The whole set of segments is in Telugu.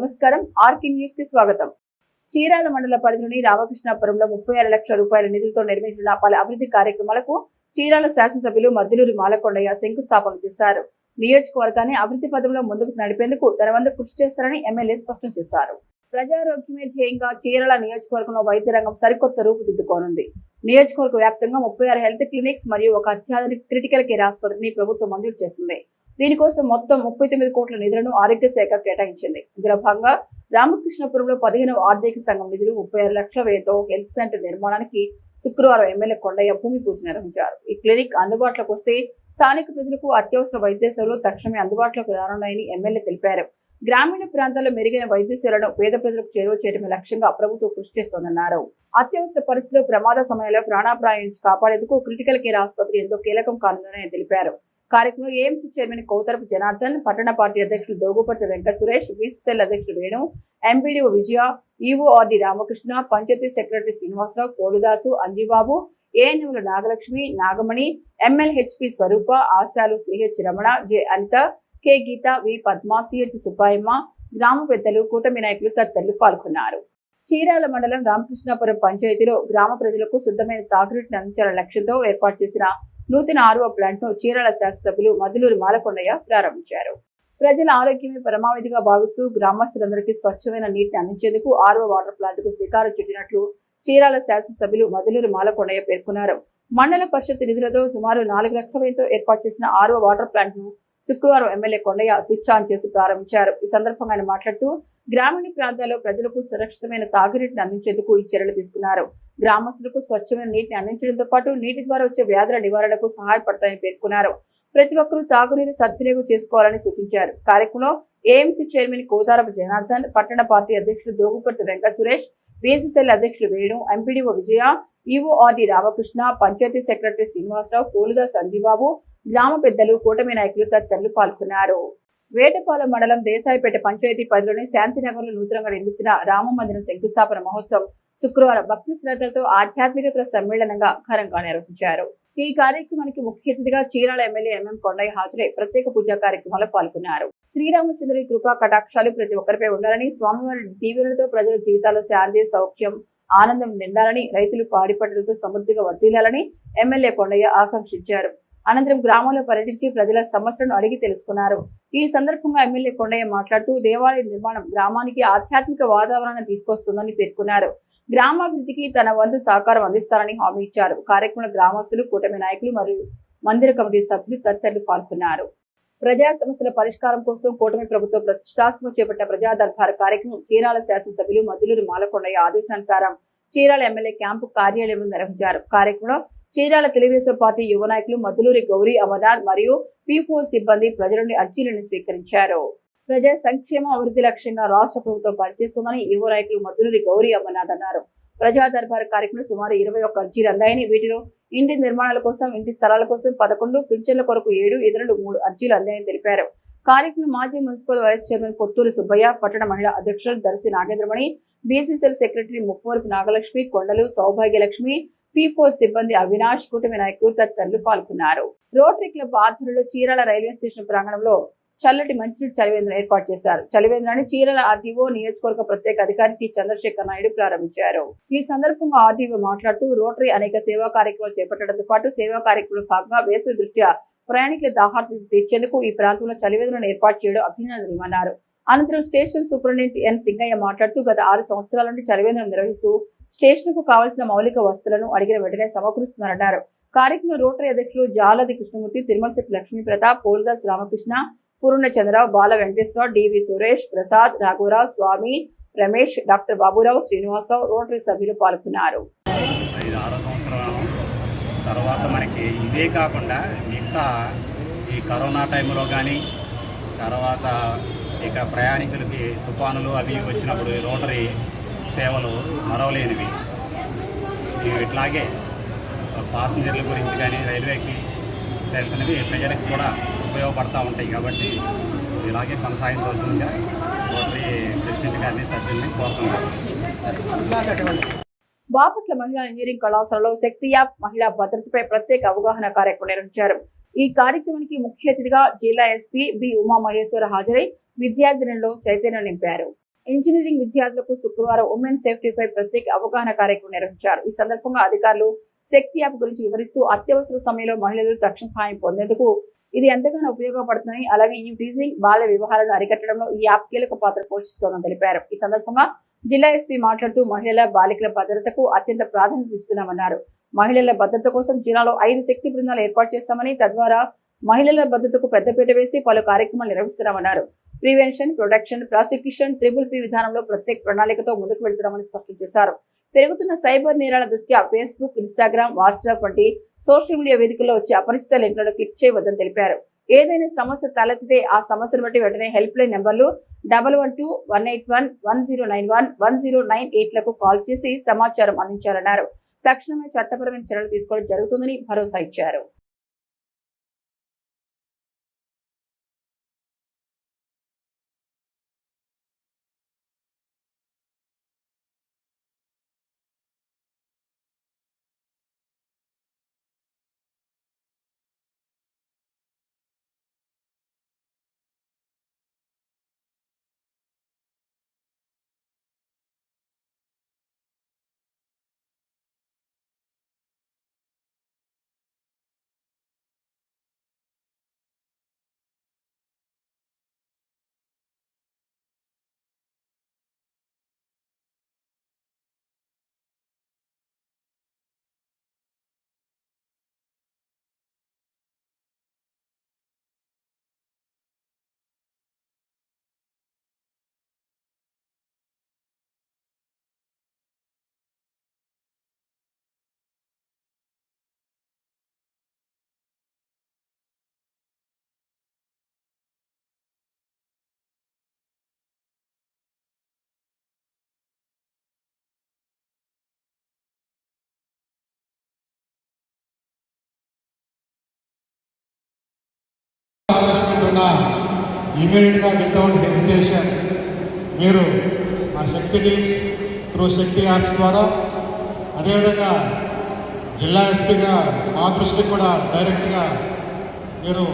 నమస్కారం. ఆర్కే న్యూస్ కి స్వాగతం. చీరాల మండల పరిధిలోని రామకృష్ణాపురంలో 36 లక్షల రూపాయల నిధులతో నిర్మించిన పలు అభివృద్ధి కార్యక్రమాలకు చీరాల శాసనసభ్యులు మద్దులూరి మాలకొండయ్య శంకుస్థాపన చేశారు. నియోజకవర్గాన్ని అభివృద్ధి పదంలో ముందుకు నడిపేందుకు తన వంతు కృషి చేస్తారని ఎమ్మెల్యే స్పష్టం చేశారు. ప్రజారోగ్యమే ధ్యేయంగా చీరాల నియోజకవర్గంలో వైద్య రంగం సరికొత్త రూపుదిద్దుకోనుంది. నియోజకవర్గ వ్యాప్తంగా 36 హెల్త్ క్లినిక్స్ మరియు ఒక అత్యాధునిక క్రిటికల్ కేర్ ఆసుపత్రిని ప్రభుత్వం మంజూరు చేసింది. దీనికోసం మొత్తం 39 కోట్ల నిధులను ఆరోగ్య శాఖ కేటాయించింది. ఇందులో భాగంగా రామకృష్ణపురంలో 15వ ఆర్థిక సంఘం నిధులు 36 లక్షల వ్యయంతో హెల్త్ సెంటర్ నిర్మాణానికి శుక్రవారం ఎమ్మెల్యే కొండయ్య భూమి పూజ నిర్వహించారు. ఈ క్లినిక్ అందుబాటులోకి వస్తే స్థానిక ప్రజలకు అత్యవసర వైద్య సేవలు తక్షణమే అందుబాటులోకి రానున్నాయని ఎమ్మెల్యే తెలిపారు. గ్రామీణ ప్రాంతాల్లో మెరుగైన వైద్య సేవలను పేద ప్రజలకు చేరువ చేయడమే లక్ష్యంగా ప్రభుత్వం కృషి చేస్తోందన్నారు. అత్యవసర పరిస్థితుల్లో ప్రమాద సమయంలో ప్రాణాపాయం నుంచి కాపాడేందుకు క్రిటికల్ కేర్ ఆసుపత్రి ఎంతో కీలకం కానుందని తెలిపారు. కార్యక్రమంలో ఏఎంసీ చైర్మన్ కౌతరపు జనార్దన్, పట్టణ పార్టీ అధ్యక్షులు దోగుపర్తి వెంకట సురేష్, బీసీసీఎల్ అధ్యక్షులు Venu, MPDO Vijaya, EORD Ramakrishna, panchayat secretary Srinivasarao, Koludasu, Anjibabu, ఏఎన్ఎంల నాగలక్ష్మి, నాగమణి, ఎంఎల్హెచ్పి స్వరూప, ఆశాలు, CH Ramana, J Anitha, K Geetha, V Padma, CH Subbayamma, గ్రామ పెద్దలు, కూటమి నాయకులు తదితరులు పాల్గొన్నారు. చీరాల మండలం రామకృష్ణాపురం పంచాయతీలో గ్రామ ప్రజలకు శుద్ధమైన తాగునీటిని అందించాలనే లక్ష్యంతో ఏర్పాటు చేసిన నూతన 6వ ప్లాంట్ ను చీరాల శాసనసభ్యులు మద్దులూరి మాలకొండయ్య ప్రారంభించారు. ప్రజల ఆరోగ్యమే పరమావధిగా భావిస్తూ గ్రామస్తులందరికీ స్వచ్ఛమైన నీటిని అందించేందుకు 6వ వాటర్ ప్లాంట్ కు శ్రీకారం చుట్టినట్లు చీరాల శాసనసభ్యులు మద్దులూరి మాలకొండయ్య పేర్కొన్నారు. మండల పరిషత్ నిధులతో సుమారు 4 లక్షల వ్యయంతో ఏర్పాటు చేసిన 6వ వాటర్ ప్లాంట్ ను శుక్రవారం ఎమ్మెల్యే కొండయ్య స్విచ్ ఆన్ చేసి ప్రారంభించారు. ఈ సందర్భంగా ఆయన మాట్లాడుతూ గ్రామీణ ప్రాంతాల్లో ప్రజలకు సురక్షితమైన తాగునీటిని అందించేందుకు ఈ చర్యలు తీసుకున్నారు. గ్రామస్తులకు స్వచ్ఛమైన నీటిని అందించడంతో పాటు నీటి ద్వారా వచ్చే వ్యాధుల నివారణకు సహాయపడతాయని పేర్కొన్నారు. ప్రతి ఒక్కరూ తాగునీరు సద్వినియోగం చేసుకోవాలని సూచించారు. కార్యక్రమంలో ఏఎంసీ చైర్మన్ కౌతరపు జనార్దన్, పట్టణ పార్టీ అధ్యక్షులు దోగుపర్తి వెంకట సురేష్, బీసీసీఎల్ అధ్యక్షులు Venu, MPDO Vijaya, EORD Ramakrishna, panchayat secretary Srinivasarao, కోలుదాస్ Anjibabu, గ్రామ పెద్దలు, కూటమి నాయకులు తదితరులు పాల్గొన్నారు. వేటపాలెం మండలం దేశాయిపేట పంచాయతీ పరిధిలోని శాంతినగర్ లో నూతనంగా నిర్మిస్తున్న రామ మందిరం శంకుస్థాపన మహోత్సవం శుక్రవారం భక్తి శ్రద్ధలతో ఆధ్యాత్మికత సమ్మేళనంగా ఘనంగా నిర్వహించారు. ఈ కార్యక్రమానికి ముఖ్య అతిథిగా చీరాల ఎమ్మెల్యే ఎంఎం కొండయ్య హాజరై ప్రత్యేక పూజా కార్యక్రమాల్లో పాల్గొన్నారు. శ్రీరామచంద్రుడి కృపా కటాక్షాలు ప్రతి ఒక్కరిపై ఉండాలని, స్వామివారి దీవెనలతో ప్రజల జీవితాల్లో శాంతి, సౌఖ్యం, ఆనందం నిండాలని, రైతులు పాడి పంటలతో సమృద్ధిగా వర్ధిల్లాలని ఎమ్మెల్యే కొండయ్య ఆకాంక్షించారు. అనంతరం గ్రామంలో పర్యటించి ప్రజల సమస్యలను అడిగి తెలుసుకున్నారు. ఈ సందర్భంగా ఎమ్మెల్యే కొండయ్య మాట్లాడుతూ దేవాలయ నిర్మాణం గ్రామానికి ఆధ్యాత్మిక వాతావరణాన్ని తీసుకొస్తుందని పేర్కొన్నారు. గ్రామాభివృద్ధికి తన వంతు సహకారం అందిస్తారని హామీ ఇచ్చారు. కార్యక్రమంలో గ్రామస్తులు, కూటమి నాయకులు మరియు మందిర కమిటీ సభ్యులు తదితరులు పాల్గొన్నారు. ప్రజా సమస్యల పరిష్కారం కోసం కూటమి ప్రభుత్వం ప్రతిష్టాత్మక చేపట్టిన ప్రజా దర్బార్ కార్యక్రమం చీరాల శాసనసభ్యులు మద్దులూరి మాలకొండయ్య ఆదేశానుసారం చీరాల ఎమ్మెల్యే క్యాంపు కార్యాలయంలో నిర్వహించారు. కార్యక్రమంలో చీరాల తెలుగుదేశం పార్టీ యువ నాయకులు మద్దులూరి గౌరీ అమర్నాథ్ మరియు P4 సిబ్బంది ప్రజల నుండి అర్జీలను స్వీకరించారు. ప్రజా సంక్షేమ అభివృద్ధి లక్ష్యంగా రాష్ట్ర ప్రభుత్వం పనిచేస్తుందని యువ నాయకులు మద్దులూరి గౌరీ అమర్నాథ్ అన్నారు. ప్రజా దర్బార్ కార్యక్రమంలో సుమారు 21 అర్జీలు అందాయని, వీటిలో ఇంటి నిర్మాణాల కోసం, ఇంటి స్థలాల కోసం 11, పింఛన్ల కొరకు 7, ఇతరులు 3 అర్జీలు అందాయని తెలిపారు. కార్యక్రమం మాజీ municipal vice chairman Kothuri Subbaiah, పట్టణ మహిళా అధ్యక్షులు Darshi Nagendramani, BCCL secretary Muppavarapu Nagalakshmi, Kondalu Soubhagyalakshmi, P4 సిబ్బంది అవినాష్, కూటమి నాయకులు తదితరులు పాల్గొన్నారు. రోటరీ క్లబ్ ఆధ్వర్యంలో చీరాల రైల్వే స్టేషన్ ప్రాంగణంలో చల్లటి మంచినీటి చలివేంద్రం ఏర్పాటు చేశారు. చలివేంద్రాన్ని చీరాల ఆర్డీఓ, నియోజకవర్గ ప్రత్యేక అధికారి టి చంద్రశేఖర్ నాయుడు ప్రారంభించారు. ఈ సందర్భంగా ఆర్డీఓ మాట్లాడుతూ రోటరీ అనేక సేవా కార్యక్రమాలు చేపట్టడంతో పాటు సేవా కార్యక్రమంలో భాగంగా వేసవి దృష్ట్యా ప్రయాణికుల దాహార్తి తీర్చేందుకు ఈ ప్రాంతంలో చలివేంద్రాన్ని ఏర్పాటు చేయడం అభినందనీయమన్నారు. అనంతరం స్టేషన్ సూపరింటెండెంట్ ఎన్ సింగయ్య మాట్లాడుతూ గత 6 సంవత్సరాల నుండి చలివేంద్రం నిర్వహిస్తూ స్టేషన్ కు కావాల్సిన మౌలిక వస్తువులను అడిగిన వెంటనే సమకూరుస్తున్నారన్నారు. కార్యక్రమంలో రోటరీ అధ్యక్షులు జాలది కృష్ణమూర్తి, తిరుమలశెట్టి లక్ష్మీ ప్రతాప్, పోల్దాస్ రామకృష్ణ, పూర్ణ చంద్రరావు, బాల వెంకటేశ్వరరావు, డివి సురేష్, ప్రసాద్, రాఘవరావు, స్వామి, రమేష్, డాక్టర్ బాబురావు, శ్రీనివాసరావు, రోటరీ సభ్యులు పాల్గొన్నారు. తర్వాత మనకి ఇదే కాకుండా మిగతా ఈ కరోనా టైంలో కానీ, తర్వాత ఇక ప్రయాణికులకి తుఫానులు అవి వచ్చినప్పుడు రోటరీ సేవలు మరవలేనివి. ఇట్లాగే పాసింజర్ల గురించి కానీ రైల్వేకి చేస్తున్నవి ప్రజలకు కూడా ఉపయోగపడుతూ ఉంటాయి. కాబట్టి ఇలాగే కొనసాగించవలసిందిగా రోటరీ ప్రెసిడెంట్ గారిని, సభ్యుల్ని కోరుతున్నారు. బాపట్ల మహిళా ఇంజనీరింగ్ కళాశాలలో శక్తి యాప్ మహిళా భద్రతపై ప్రత్యేక అవగాహన కార్యక్రమం నిర్వహించారు. ఈ కార్యక్రమానికి ముఖ్య అతిథిగా జిల్లా ఎస్పీ బి ఉమామహేశ్వర హాజరై విద్యార్థినుల్లో చైతన్యం నింపారు. ఇంజనీరింగ్ విద్యార్థులకు శుక్రవారం ఉమెన్ సేఫ్టీపై ప్రత్యేక అవగాహన కార్యక్రమం నిర్వహించారు. ఈ సందర్భంగా అధికారులు శక్తి యాప్ గురించి వివరిస్తూ అత్యవసర సమయంలో మహిళలు తక్షణ సహాయం పొందేందుకు ఇది ఎంతగానో ఉపయోగపడుతుందని, అలాగే ఈ టీజింగ్ బాల్య వివాహాలను అరికట్టడంలో ఈ యాప్ కీలక పాత్ర పోషిస్తోందని తెలిపారు. ఈ సందర్భంగా జిల్లా ఎస్పీ మాట్లాడుతూ మహిళల బాలికల భద్రతకు అత్యంత ప్రాధాన్యత ఇస్తున్నామన్నారు. మహిళల భద్రత కోసం జిల్లాలో 5 శక్తి బృందాలు ఏర్పాటు చేస్తామని, తద్వారా మహిళల భద్రతకు పెద్దపీట వేసి పలు కార్యక్రమాలు నిర్వహిస్తున్నామన్నారు. ప్రివెన్షన్, ప్రొటెక్షన్, ప్రాసిక్యూషన్, ట్రిపుల్ విధానంలో ప్రత్యేక ప్రణాళికతో ముందుకు వెళ్తున్నామని స్పష్టం చేశారు. పెరుగుతున్న సైబర్ నేరాల దృష్ట్యా ఫేస్బుక్, ఇన్స్టాగ్రామ్, వాట్సాప్ వంటి సోషల్ మీడియా వేదికల్లో వచ్చే అపరిచిత లింకులను క్లిక్ చేయవద్దని తెలిపారు. ఏదైనా సమస్య తలెత్తితే ఆ సమస్యను బట్టి వెంటనే హెల్ప్ లైన్ నంబర్లు 112-181-1091-1098లకు కాల్ చేసి సమాచారం అందించాలన్నారు. తక్షణమే చట్టపరమైన చర్యలు తీసుకోవడం జరుగుతుందని భరోసా ఇచ్చారు. ఇమీడియట్గా వితౌట్ హెసిటేషన్ మీరు ఆ శక్తి టీమ్స్ త్రూ శక్తి యాప్స్ ద్వారా, అదేవిధంగా జిల్లా ఎస్పీగా మా దృష్టికి కూడా డైరెక్ట్గా మీరు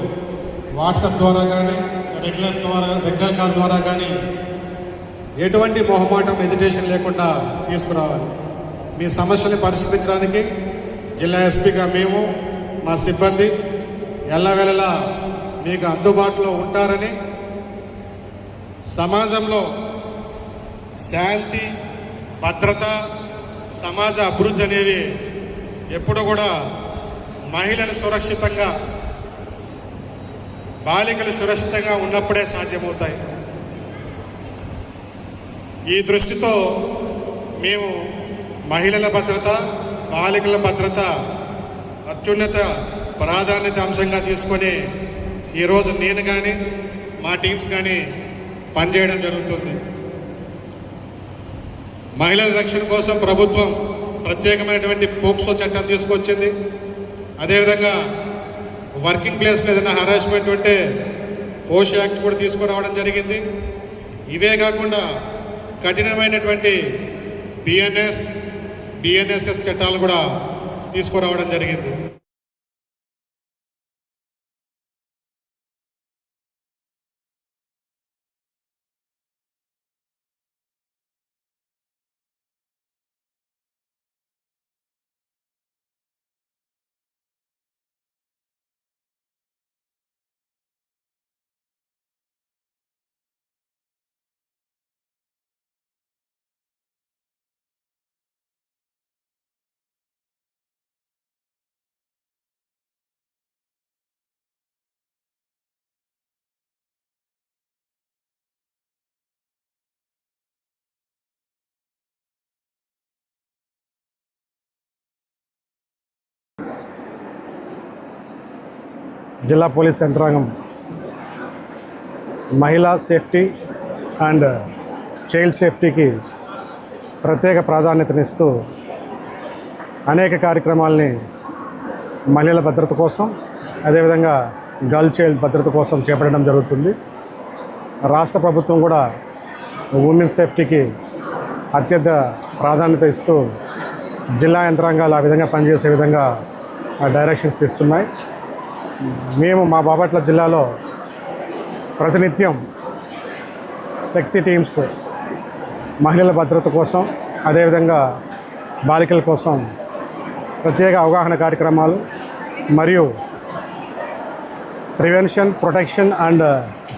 వాట్సాప్ ద్వారా కానీ రెగ్యులర్ కాల్ ద్వారా కానీ ఎటువంటి మొహమాటం హెసిటేషన్ లేకుండా తీసుకురావాలి. మీ సమస్యని పరిష్కరించడానికి జిల్లా ఎస్పీగా మేము మా సిబ్బంది ఎల్లవేళలా మీకు అందుబాటులో ఉంటారని, సమాజంలో శాంతి, భద్రత, సమాజ అభివృద్ధి అనేవి ఎప్పుడు కూడా మహిళలు సురక్షితంగా, బాలికలు సురక్షితంగా ఉన్నప్పుడే సాధ్యమవుతాయి. ఈ దృష్టితో మేము మహిళల భద్రత, బాలికల భద్రత అత్యున్నత ప్రాధాన్యత అంశంగా తీసుకొని ఈరోజు నేను కానీ మా టీమ్స్ కానీ పనిచేయడం జరుగుతుంది. మహిళల రక్షణ కోసం ప్రభుత్వం ప్రత్యేకమైనటువంటి పోక్సో చట్టం తీసుకొచ్చింది. అదేవిధంగా వర్కింగ్ ప్లేస్లో ఏదైనా హరాస్మెంట్ ఉంటే పోష్ యాక్ట్ కూడా తీసుకురావడం జరిగింది. ఇవే కాకుండా కఠినమైనటువంటి బిఎన్ఎస్ఎస్ చట్టాలు కూడా తీసుకురావడం జరిగింది. జిల్లా పోలీస్ యంత్రాంగం మహిళా సేఫ్టీ అండ్ చైల్డ్ సేఫ్టీకి ప్రత్యేక ప్రాధాన్యతనిస్తూ అనేక కార్యక్రమాలని మహిళల భద్రత కోసం, అదేవిధంగా గర్ల్ చైల్డ్ భద్రత కోసం చేపట్టడం జరుగుతుంది. రాష్ట్ర ప్రభుత్వం కూడా ఉమెన్ సేఫ్టీకి అత్యంత ప్రాధాన్యత ఇస్తూ జిల్లా యంత్రాంగాలు ఆ విధంగా పనిచేసే విధంగా డైరెక్షన్స్ ఇస్తున్నాయి. మేము మా బాపట్ల జిల్లాలో ప్రతినిత్యం శక్తి టీమ్స్ మహిళల భద్రత కోసం అదేవిధంగా బాలికల కోసం ప్రత్యేక అవగాహన కార్యక్రమాలు మరియు ప్రివెన్షన్, ప్రొటెక్షన్ అండ్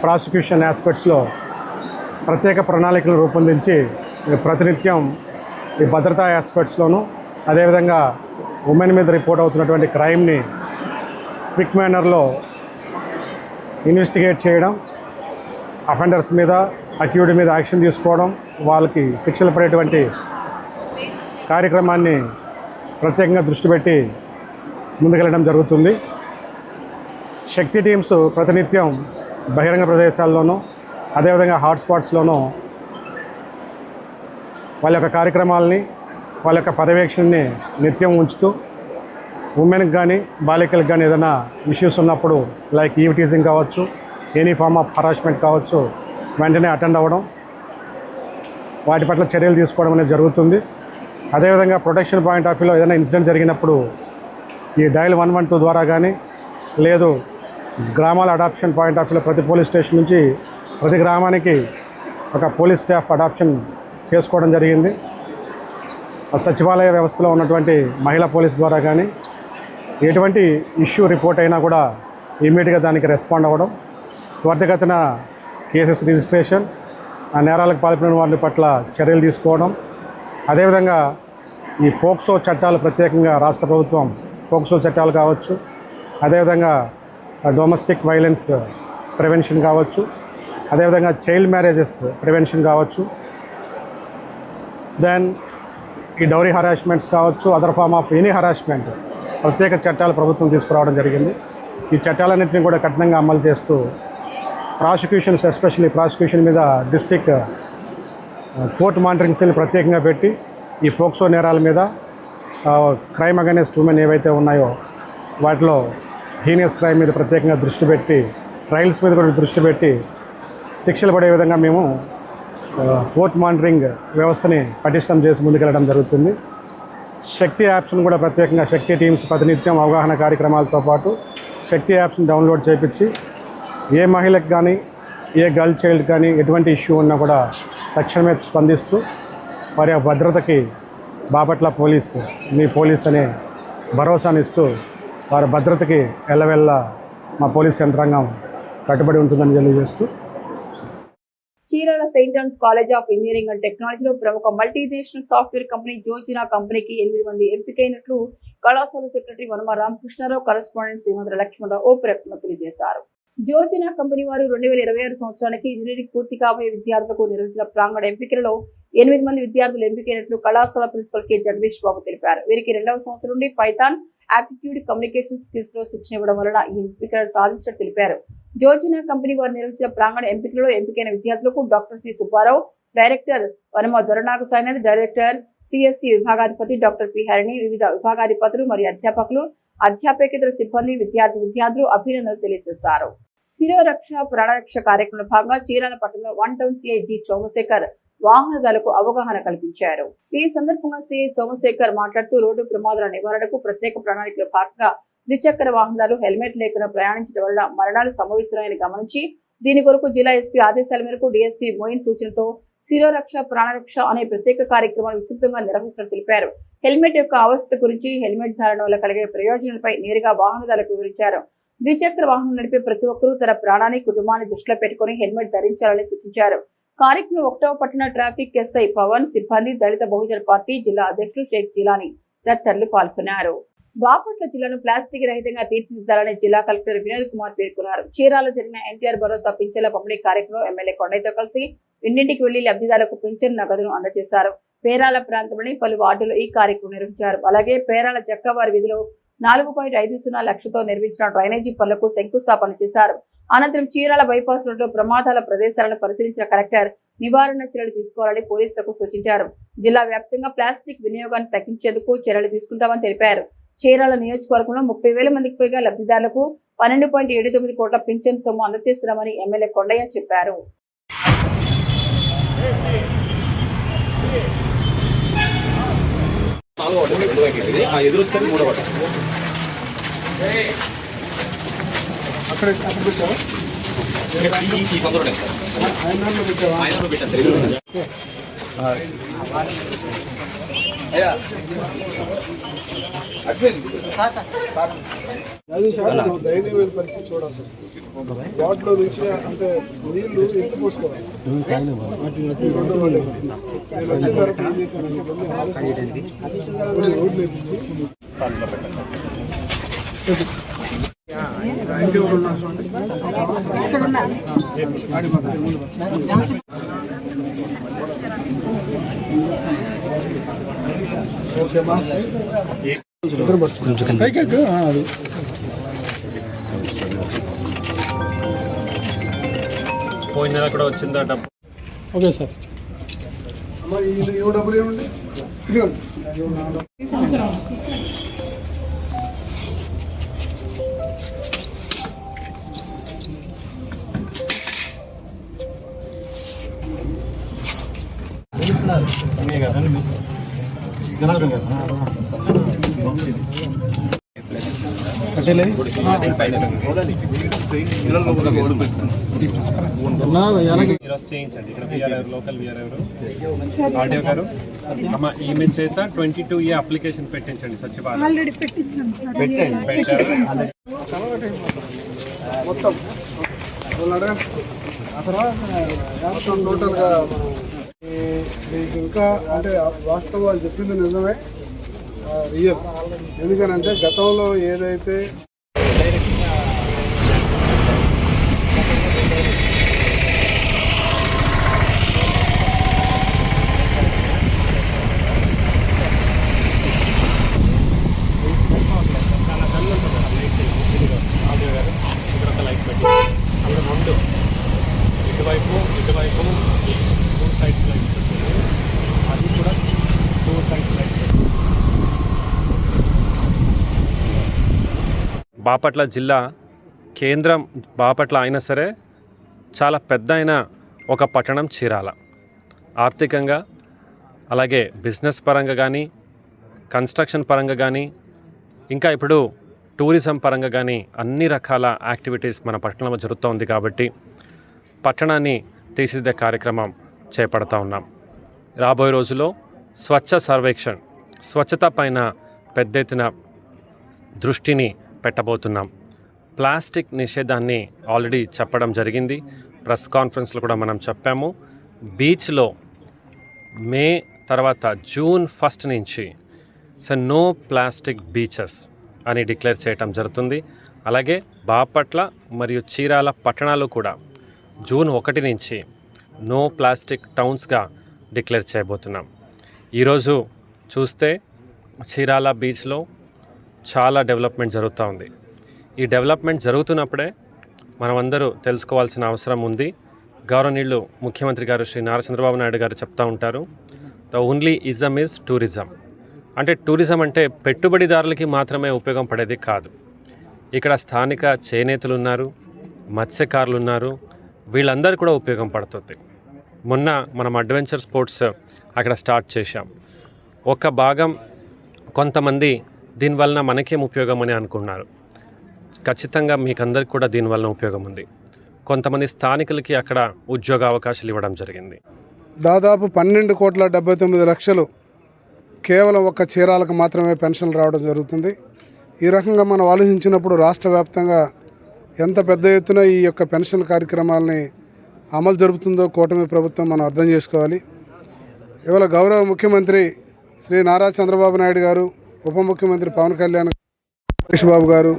ప్రాసిక్యూషన్ ఆస్పెక్ట్స్లో ప్రత్యేక ప్రణాళికలు రూపొందించి ప్రతినిత్యం ఈ భద్రతా ఆస్పెక్ట్స్లోనూ అదేవిధంగా ఉమెన్ మీద రిపోర్ట్ అవుతున్నటువంటి క్రైమ్ని క్విక్ మేనర్లో ఇన్వెస్టిగేట్ చేయడం, అఫెండర్స్ మీద, అక్యూడ్ మీద యాక్షన్ తీసుకోవడం, వాళ్ళకి శిక్షలు పడేటువంటి కార్యక్రమాన్ని ప్రత్యేకంగా దృష్టి పెట్టి ముందుకెళ్ళడం జరుగుతుంది. శక్తి టీమ్స్ ప్రతినిత్యం బహిరంగ ప్రదేశాల్లోనూ అదేవిధంగా హాట్స్పాట్స్లోనూ వాళ్ళ యొక్క కార్యక్రమాలని, వాళ్ళ యొక్క పర్యవేక్షణని నిత్యం ఉంచుతూ ఉమెన్కి కానీ బాలికలకు కానీ ఏదైనా ఇష్యూస్ ఉన్నప్పుడు లైక్ ఈవ్ టీజింగ్ కావచ్చు, ఎనీ ఫార్మ్ ఆఫ్ హరాస్మెంట్ కావచ్చు, వెంటనే అటెండ్ అవ్వడం, వాటి పట్ల చర్యలు తీసుకోవడం అనేది జరుగుతుంది. అదేవిధంగా ప్రొటెక్షన్ పాయింట్ ఆఫ్ వ్యూలో ఏదైనా ఇన్సిడెంట్ జరిగినప్పుడు ఈ డయల్ 112 ద్వారా కానీ లేదు గ్రామాల అడాప్షన్ పాయింట్ ఆఫ్ వ్యూలో ప్రతి పోలీస్ స్టేషన్ నుంచి ప్రతి గ్రామానికి ఒక పోలీస్ స్టాఫ్ అడాప్షన్ చేసుకోవడం జరిగింది. సచివాలయ వ్యవస్థలో ఉన్నటువంటి మహిళా పోలీస్ ద్వారా కానీ ఎటువంటి ఇష్యూ రిపోర్ట్ అయినా కూడా ఇమ్మీడియట్గా దానికి రెస్పాండ్ అవ్వడం, త్వరితగతిన కేసెస్ రిజిస్ట్రేషన్, ఆ నేరాలకు పాల్పడిన వారి పట్ల చర్యలు తీసుకోవడం, అదేవిధంగా ఈ పోక్సో చట్టాలు ప్రత్యేకంగా రాష్ట్ర ప్రభుత్వం పోక్సో చట్టాలు కావచ్చు, అదేవిధంగా డొమెస్టిక్ వైలెన్స్ ప్రివెన్షన్ కావచ్చు, అదేవిధంగా చైల్డ్ మ్యారేజెస్ ప్రివెన్షన్ కావచ్చు, దెన్ ఈ డౌరీ హరాస్మెంట్స్ కావచ్చు, other form of any harassment ప్రత్యేక చట్టాలు ప్రభుత్వం తీసుకురావడం జరిగింది. ఈ చట్టాలన్నింటినీ కూడా కఠినంగా అమలు చేస్తూ ప్రాసిక్యూషన్స్, ఎస్పెషల్లీ ప్రాసిక్యూషన్ మీద డిస్ట్రిక్ట్ కోర్ట్ మానిటరింగ్ సెల్ ప్రత్యేకంగా పెట్టి ఈ పోక్సో నేరాల మీద క్రైమ్ అగైనెస్ట్ ఉమెన్ ఏవైతే ఉన్నాయో వాటిలో హీనియస్ క్రైమ్ మీద ప్రత్యేకంగా దృష్టి పెట్టి, ట్రయల్స్ మీద కూడా దృష్టి పెట్టి శిక్షలు పడే విధంగా మేము కోర్ట్ మానిటరింగ్ వ్యవస్థని పటిష్టం చేసి ముందుకెళ్ళడం జరుగుతుంది. శక్తి యాప్స్ను కూడా ప్రత్యేకంగా శక్తి టీమ్స్ ప్రతినిత్యం అవగాహన కార్యక్రమాలతో పాటు శక్తి యాప్స్ని డౌన్లోడ్ చేయించి ఏ మహిళకు కానీ ఏ గర్ల్ చైల్డ్ కానీ ఎటువంటి ఇష్యూ ఉన్నా కూడా తక్షణమే స్పందిస్తూ వారి భద్రతకి బాపట్ల పోలీస్ మీ పోలీస్ అనే భరోసానిస్తూ వారి భద్రతకి ఎల్లవెల్ల మా పోలీస్ యంత్రాంగం కట్టుబడి ఉంటుందని తెలియజేస్తూ Chirala Saint Ann's College of Engineering and టెక్నాలజీలో ప్రముఖ మల్టీనేషనల్ సాఫ్ట్వేర్ కంపెనీ జోజినా కంపెనీకి 8 మంది ఎంపికైనట్లు కళాశాల సెక్రటరీ వనమ రామకృష్ణారావు, కరెస్పాండెంట్ శ్రీమంతుల లక్ష్మణరావు ఓ ప్రకటన తెలియజేశారు. జోజినా కంపెనీ వారు 2026 సంవత్సరానికి ఇంజనీరింగ్ పూర్తి కాబోయే విద్యార్థులకు నిర్వహించిన ప్రాంగణ ఎంపికలలో 8 మంది విద్యార్థులు ఎంపికైనట్లు కళాశాల ప్రిన్సిపల్ కె జగదీష్ బాబు తెలిపారు. వీరికి 2వ సంవత్సరం నుండి పైథాన్, యాప్టిట్యూడ్, కమ్యూనికేషన్ స్కిల్స్ లో శిక్షణ ఇవ్వడం వలన ఈ ఎంపికలు సాధించినట్టు తెలిపారు. జోజినా కంపెనీ వారు నిర్వహించిన ప్రాంగణ ఎంపికలలో ఎంపికైన విద్యార్థులకు doctor C Subbarao, director Vanama Doranaga Sainath, director CSC విభాగాధిపతి డాక్టర్ పి హరిణి, వివిధ విభాగాధిపతులు మరియు అధ్యాపకులు, అధ్యాపకేతర సిబ్బంది, విద్యార్థులు అభినందనలు తెలియజేశారు. శిరోరక్ష ప్రాణరక్ష కార్యక్రమంలో భాగంగా చీరాల పట్టణంలో 1 టౌన్ సిఐ జి సోమశేఖర్ వాహనదారులకు అవగాహన కల్పించారు. ఈ సందర్భంగా సిఐ సోమశేఖర్ మాట్లాడుతూ రోడ్డు ప్రమాదాల నివారణకు ప్రత్యేక ప్రణాళికలో భాగంగా ద్విచక్ర వాహనాలు హెల్మెట్ లేకుండా ప్రయాణించడం వల్ల మరణాలు సంభవిస్తున్నాయని గమనించి దీని కొరకు జిల్లా ఎస్పీ ఆదేశాల మేరకు డిఎస్పీ మోయిన్ సూచనతో శిరోరక్ష ప్రాణరక్ష అనే ప్రత్యేక కార్యక్రమాన్ని విస్తృతంగా నిర్వహిస్తున్నట్టు తెలిపారు. హెల్మెట్ యొక్క అవస్థ గురించి, హెల్మెట్ ధారణ వల్ల కలిగే ప్రయోజనాలపై నేరుగా వాహనదారులకు వివరించారు. ద్విచక్ర వాహనం నడిపే ప్రతి ఒక్కరూ తన ప్రాణాన్ని, కుటుంబాన్ని దృష్టిలో పెట్టుకుని హెల్మెట్ ధరించాలని సూచించారు. కార్యక్రమం 1వ పట్టణ ట్రాఫిక్ ఎస్ఐ పవన్, సిబ్బంది, దళిత బహుజన పార్టీ జిల్లా అధ్యక్షులు షేక్ జిలానీ తదితరులు పాల్గొన్నారు. బాపట్ల జిల్లాను ప్లాస్టిక్ రహితంగా తీర్చిదిద్దాలని జిల్లా కలెక్టర్ వినోద్ కుమార్ పేర్కొన్నారు. చీరాలలో జరిగిన ఎన్టీఆర్ భరోసా పింఛన్ల పంపిణీ కార్యక్రమంలో ఎమ్మెల్యే కొండయ్యతో కలిసి ఇంటింటికి వెళ్లి లబ్ధిదారులకు పింఛన్ నగదును అందజేశారు. పేరాల ప్రాంతంలోని పలు వార్డులు ఈ కార్యక్రమం నిర్వహించారు. అలాగే పేరాల జక్కవారి వీధిలో 4.50 లక్షలతో నిర్మించిన డ్రైనేజీ పనులకు శంకుస్థాపన చేశారు. అనంతరం చీరాల బైపాస్ రోడ్లో ప్రమాదాల ప్రదేశాలను పరిశీలించిన కలెక్టర్ నివారణ చర్యలు తీసుకోవాలని పోలీసులకు సూచించారు. జిల్లా వ్యాప్తంగా ప్లాస్టిక్ వినియోగాన్ని తగ్గించేందుకు చర్యలు తీసుకుంటామని తెలిపారు. చీరాల నియోజకవర్గంలో 30,000 మందికి పైగా లబ్ధిదారులకు 12.79 కోట్ల పింఛన్ సొమ్ము అందజేస్తున్నామని ఎమ్మెల్యే కొండయ్య చెప్పారు. దయనీయమైన పరిస్థితి చూడాలి. వాటిలో నుంచి అంటే నీళ్లు ఎంత పోసుకోవాలి. నేను వచ్చిన తర్వాత ఏం చేశానంటే రోడ్లు వేపించి ఇంటి వాళ్ళు ఉన్నారు అది పోయిన నెల కూడా వచ్చిందా డబ్బు? Okay sir. అమ్మ ఈ డబ్బులు ఏముంది ఇదిగోండి. ఈరోజు చేయించండి. ఇక్కడ వీఆర్ఆర్ లోకల్ వీఆర్ఆర్ ఆర్డీఓ గారు అమ్మ ఈమె చేత 22A అప్లికేషన్ పెట్టించండి. సచివాలయం ఆల్రెడీ పెట్టించాం సార్. మొత్తం ఆ తర్వాత టోటల్గా మీకు ఇంకా అంటే వాస్తవం వాళ్ళు చెప్పింది నిజమే, రియల్. ఎందుకనంటే గతంలో ఏదైతే ఇటువైపు 2 సైడ్స్ లైట్స్ పెట్టింది. అది కూడా 2 సైడ్స్ లైట్స్ పెట్టింది. బాపట్ల జిల్లా కేంద్రం బాపట్ల అయినా సరే చాలా పెద్ద అయిన ఒక పట్టణం చీరాల. ఆర్థికంగా అలాగే బిజినెస్ పరంగా కానీ, కన్స్ట్రక్షన్ పరంగా కానీ, ఇంకా ఇప్పుడు టూరిజం పరంగా కానీ అన్ని రకాల యాక్టివిటీస్ మన పట్టణంలో జరుగుతూ ఉంది. కాబట్టి పట్టణాన్ని తీర్చిదిద్దే కార్యక్రమం చేపడతా ఉన్నాం. రాబోయే రోజుల్లో స్వచ్ఛ సర్వేక్షణ్, స్వచ్ఛత పైన పెద్ద ఎత్తున దృష్టిని పెట్టబోతున్నాం. ప్లాస్టిక్ నిషేధాన్ని ఆల్రెడీ చెప్పడం జరిగింది. ప్రెస్ కాన్ఫరెన్స్లో కూడా మనం చెప్పాము. బీచ్లో మే తర్వాత జూన్ 1 నుంచి నో ప్లాస్టిక్ బీచెస్ అని డిక్లేర్ చేయటం జరుగుతుంది. అలాగే బాపట్ల మరియు చీరాల పట్టణాలు కూడా జూన్ 1 నుంచి నో ప్లాస్టిక్ టౌన్స్గా డిక్లేర్ చేయబోతున్నాం. ఈరోజు చూస్తే చీరాల బీచ్లో చాలా డెవలప్మెంట్ జరుగుతూ ఉంది. ఈ డెవలప్మెంట్ జరుగుతున్నప్పుడే మనమందరూ తెలుసుకోవాల్సిన అవసరం ఉంది. గౌరవనీయులు ముఖ్యమంత్రి గారు శ్రీ నారా చంద్రబాబు నాయుడు గారు చెప్తూ ఉంటారు, the only ism is tourism. అంటే టూరిజం అంటే పెట్టుబడిదారులకి మాత్రమే ఉపయోగం పడేది కాదు. ఇక్కడ స్థానిక చేనేతలు ఉన్నారు, మత్స్యకారులు ఉన్నారు, వీళ్ళందరూ కూడా ఉపయోగం పడుతుంది. మొన్న మనం అడ్వెంచర్ స్పోర్ట్స్ అక్కడ స్టార్ట్ చేశాం. ఒక భాగం కొంతమంది దీనివలన మనకేం ఉపయోగం అని అనుకున్నారు. ఖచ్చితంగా మీకందరికి కూడా దీనివలన ఉపయోగం ఉంది. కొంతమంది స్థానికులకి అక్కడ ఉద్యోగ అవకాశాలు ఇవ్వడం జరిగింది. దాదాపు 12,79,00,000 కేవలం ఒక్క చీరాలకు మాత్రమే పెన్షన్లు రావడం జరుగుతుంది. ఈ రకంగా మనం ఆలోచించినప్పుడు రాష్ట్ర వ్యాప్తంగా ఎంత పెద్ద ఎత్తున ఈ యొక్క పెన్షన్ కార్యక్రమాలని అమలు జరుపుతుందో కూటమి ప్రభుత్వం మనం అర్థం చేసుకోవాలి. ఇవాళ గౌరవ ముఖ్యమంత్రి శ్రీ నారా చంద్రబాబు నాయుడు గారు, ఉప ముఖ్యమంత్రి పవన్ కళ్యాణ్, సురేష్ బాబు గారు,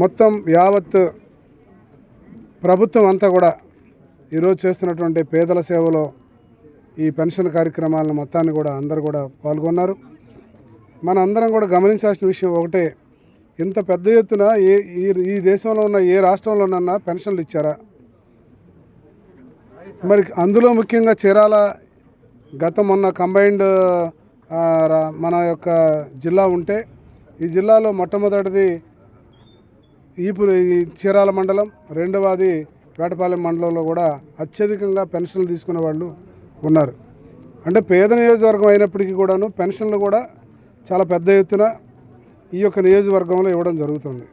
మొత్తం యావత్ ప్రభుత్వం అంతా కూడా ఈరోజు చేస్తున్నటువంటి పేదల సేవలో ఈ పెన్షన్ కార్యక్రమాలను మొత్తాన్ని కూడా అందరూ కూడా పాల్గొన్నారు. మన అందరం కూడా గమనించాల్సిన విషయం ఒకటే, ఇంత పెద్ద ఎత్తున ఈ దేశంలో ఉన్న ఏ రాష్ట్రంలోనన్నా పెన్షన్లు ఇచ్చారా? మరి అందులో ముఖ్యంగా చీరాల మొన్న కంబైన్డ్ మన యొక్క జిల్లా ఉంటే, ఈ జిల్లాలో మొట్టమొదటిది ఈ చీరాల మండలం, రెండవది వేటపాలెం మండలంలో కూడా అత్యధికంగా పెన్షన్లు తీసుకునే వాళ్ళు ఉన్నారు. అంటే పేద నియోజకవర్గం అయినప్పటికీ కూడాను పెన్షన్లు కూడా చాలా పెద్ద ఎత్తున ఈ యొక్క నియోజకవర్గంలో ఇవ్వడం జరుగుతుంది.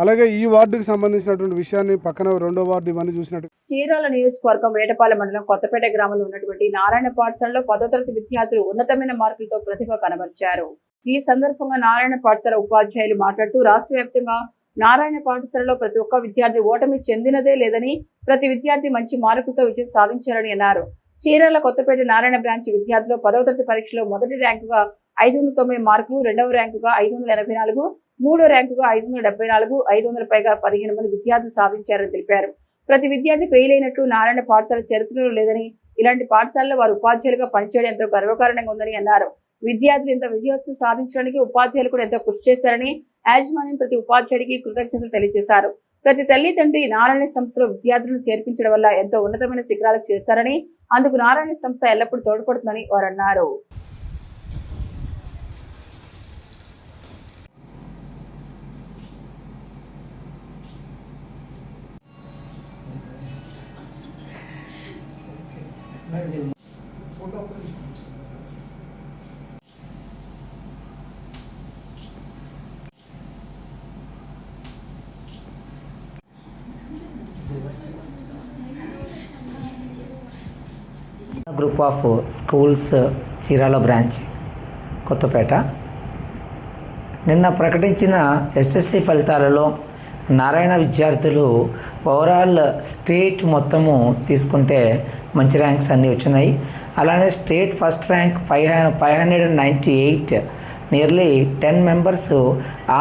అలాగే ఈ వార్డుకి సంబంధించినటువంటి విషయాన్ని పక్కన 2వ వార్డు ఇవన్నీ చూసినట్టు చీరాల నియోజకవర్గం వేటపాలెం మండలం కొత్తపేట గ్రామంలో ఉన్నటువంటి నారాయణ పాఠశాలలో 10వ తరగతి విద్యార్థులు ఉన్నతమైన మార్కులతో ప్రతిభ కనబరిచారు. ఈ సందర్భంగా నారాయణ పాఠశాల ఉపాధ్యాయులు మాట్లాడుతూ రాష్ట్ర వ్యాప్తంగా నారాయణ పాఠశాలలో ప్రతి ఒక్క విద్యార్థి ఓటమి చెందినదే లేదని, ప్రతి విద్యార్థి మంచి మార్కులతో విజయం సాధించారని అన్నారు. చీరాల కొత్తపేట నారాయణ బ్రాంచ్ విద్యార్థులు 10వ తరగతి పరీక్షలో మొదటి ర్యాంకుగా 590 మార్కులు, 2వ ర్యాంకుగా 584, 3వ ర్యాంకుగా 574, 500 పైగా 15 మంది విద్యార్థులు సాధించారని తెలిపారు. ప్రతి విద్యార్థి ఫెయిల్ అయినట్లు నారాయణ పాఠశాల చరిత్రలో లేదని, ఇలాంటి పాఠశాలలో వారు ఉపాధ్యాయులుగా పనిచేయడం ఎంతో గర్వకారణంగా ఉందని అన్నారు. విద్యార్థులు ఇంత విజయోత్సవం సాధించడానికి ఉపాధ్యాయులు కూడా ఎంతో కృషి చేశారని, యాజమాన్యం ప్రతి ఉపాధ్యాయుడికి కృతజ్ఞతలు తెలియజేశారు. ప్రతి తల్లి తండ్రి నారాయణ సంస్థలో విద్యార్థులను చేర్పించడం వల్ల ఎంతో ఉన్నతమైన శిఖరాలకు చేరుతారని, అందుకు నారాయణ సంస్థ ఎల్లప్పుడూ తోడ్పడుతుందని వారు అన్నారు. Group of schools Chirala branch Kothapeta నిన్న ప్రకటించిన ఎస్ఎస్సి ఫలితాలలో నారాయణ విద్యార్థులు ఓవరాల్ స్టేట్ మొత్తము తీసుకుంటే మంచి ర్యాంక్స్ అన్నీ వచ్చినాయి. అలానే state first rank 598, nearly 10 members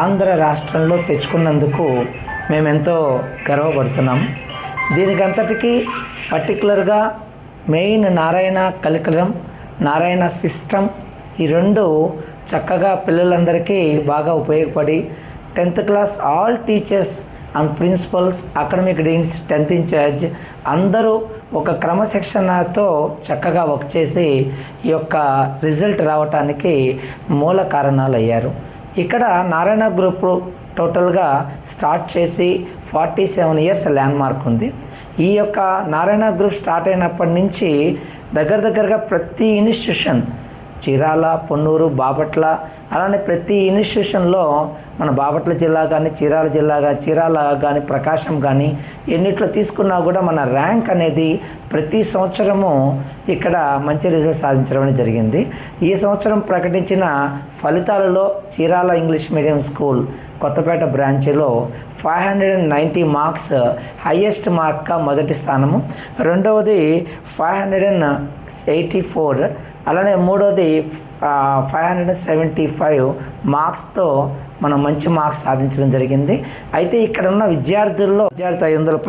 Andhra రాష్ట్రంలో తెచ్చుకున్నందుకు మేమెంతో గర్వపడుతున్నాం. దీనికంతటికీ పర్టికులర్గా main Narayana curriculum, Narayana system, ఈ రెండు చక్కగా పిల్లలందరికీ బాగా ఉపయోగపడి 10th class all teachers and principals, academic deans, 10th incharge అందరూ ఒక క్రమశిక్షణతో చక్కగా వర్క్ చేసి ఈ యొక్క రిజల్ట్ రావటానికి మూల కారణాలు అయ్యారు. ఇక్కడ నారాయణ గ్రూప్ టోటల్గా స్టార్ట్ చేసి 47 ఇయర్స్ ల్యాండ్ మార్క్ ఉంది. ఈ యొక్క నారాయణ గ్రూప్ స్టార్ట్ అయినప్పటి నుంచి దగ్గరగా ప్రతి ఇన్స్టిట్యూషన్ చీరాల, పొన్నూరు, బాపట్ల, అలానే ప్రతి ఇన్స్టిట్యూషన్లో మన బాపట్ల జిల్లా కానీ చీరాల కానీ ప్రకాశం కానీ ఎన్నిట్లో తీసుకున్నా కూడా మన ర్యాంక్ అనేది ప్రతి సంవత్సరము ఇక్కడ మంచి రిజల్ట్ సాధించడం జరిగింది. ఈ సంవత్సరం ప్రకటించిన ఫలితాలలో Chirala English medium school Kothapeta బ్రాంచ్లో 590 మార్క్స్ హైయెస్ట్ మార్క్గా మొదటి స్థానము, రెండవది 584, అలానే మూడవది 575 మార్క్స్తో మనం మంచి మార్క్స్ సాధించడం జరిగింది. అయితే ఇక్కడ ఉన్న విద్యార్థుల్లో 500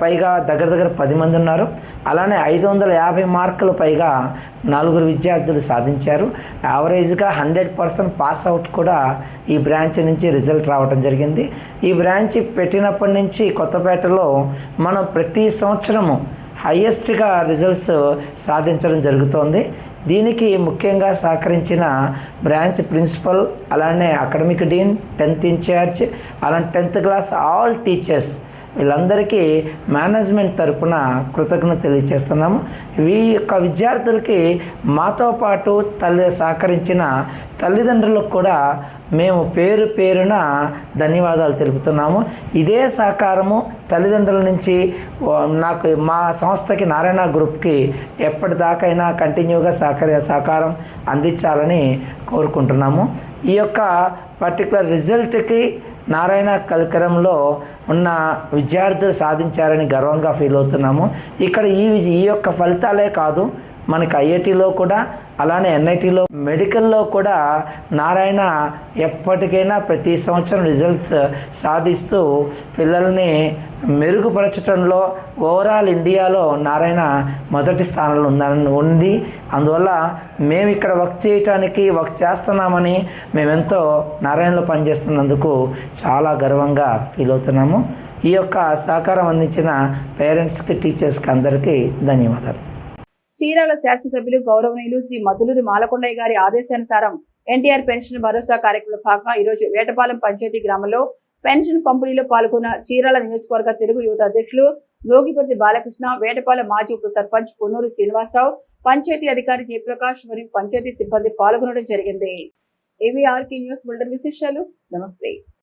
పైగా దగ్గర 10 మంది ఉన్నారు. అలానే 550 మార్కులు పైగా 4 విద్యార్థులు సాధించారు. యావరేజ్గా 100% పాస్ అవుట్ కూడా ఈ బ్రాంచ్ నుంచి రిజల్ట్ రావడం జరిగింది. ఈ బ్రాంచ్ పెట్టినప్పటి నుంచి కొత్తపేటలో మనం ప్రతి సంవత్సరము హైయెస్ట్గా రిజల్ట్స్ సాధించడం జరుగుతోంది. దీనికి ముఖ్యంగా సహకరించిన బ్రాంచ్ ప్రిన్సిపల్, అలానే అకాడమిక్ డీన్, 10th ఇన్ఛార్జ్, అలానే 10th క్లాస్ ఆల్ టీచర్స్, వీళ్ళందరికీ మేనేజ్మెంట్ తరపున కృతజ్ఞత తెలియజేస్తున్నాము. ఈ యొక్క విద్యార్థులకి మాతో పాటు సహకరించిన తల్లిదండ్రులకు కూడా మేము పేరున ధన్యవాదాలు తెలుపుతున్నాము. ఇదే సహకారము తల్లిదండ్రుల నుంచి నాకు మా సంస్థకి నారాయణ గ్రూప్కి ఎప్పటిదాకైనా కంటిన్యూగా సహకారం అందించాలని కోరుకుంటున్నాము. ఈ యొక్క పర్టికులర్ రిజల్ట్కి నారాయణ కరికులంలో ఉన్న విద్యార్థులు సాధించారని గర్వంగా ఫీల్ అవుతున్నాము. ఇక్కడ ఈ యొక్క ఫలితాలే కాదు, మనకి ఐఐటీలో కూడా, అలానే ఎన్ఐటీలో, మెడికల్లో కూడా నారాయణ ఎప్పటికైనా ప్రతి సంవత్సరం రిజల్ట్స్ సాధిస్తూ పిల్లల్ని మెరుగుపరచడంలో ఓవరాల్ ఇండియాలో నారాయణ మొదటి స్థానంలో ఉంది. అందువల్ల మేము ఇక్కడ వర్క్ చేస్తున్నామని మేమెంతో నారాయణలో పనిచేస్తున్నందుకు చాలా గర్వంగా ఫీల్ అవుతున్నాము. ఈ యొక్క సహకారం అందించిన పేరెంట్స్కి, టీచర్స్కి అందరికీ ధన్యవాదాలు. చీరాల శాసనసభ్యులు గౌరవనీయులు శ్రీ మద్దులూరి మాలకొండయ్య గారి ఆదేశానుసారం ఎన్టీఆర్ పెన్షన్ భరోసా కార్యక్రమంలో భాగంగా ఈరోజు వేటపాలెం పంచాయతీ గ్రామంలో పెన్షన్ పంపిణీలో పాల్గొన్న చీరాల నియోజకవర్గ తెలుగు యువత అధ్యక్షులు గోగిపర్తి బాలకృష్ణ, వేటపాలెం మాజీ ఉప సర్పంచ్ పొన్నూరు శ్రీనివాసరావు, పంచాయతీ అధికారి జయప్రకాష్ మరియు పంచాయతీ సిబ్బంది పాల్గొనడం జరిగింది. AVRK న్యూస్ బులెటిన్ విశేషాలు. నమస్తే.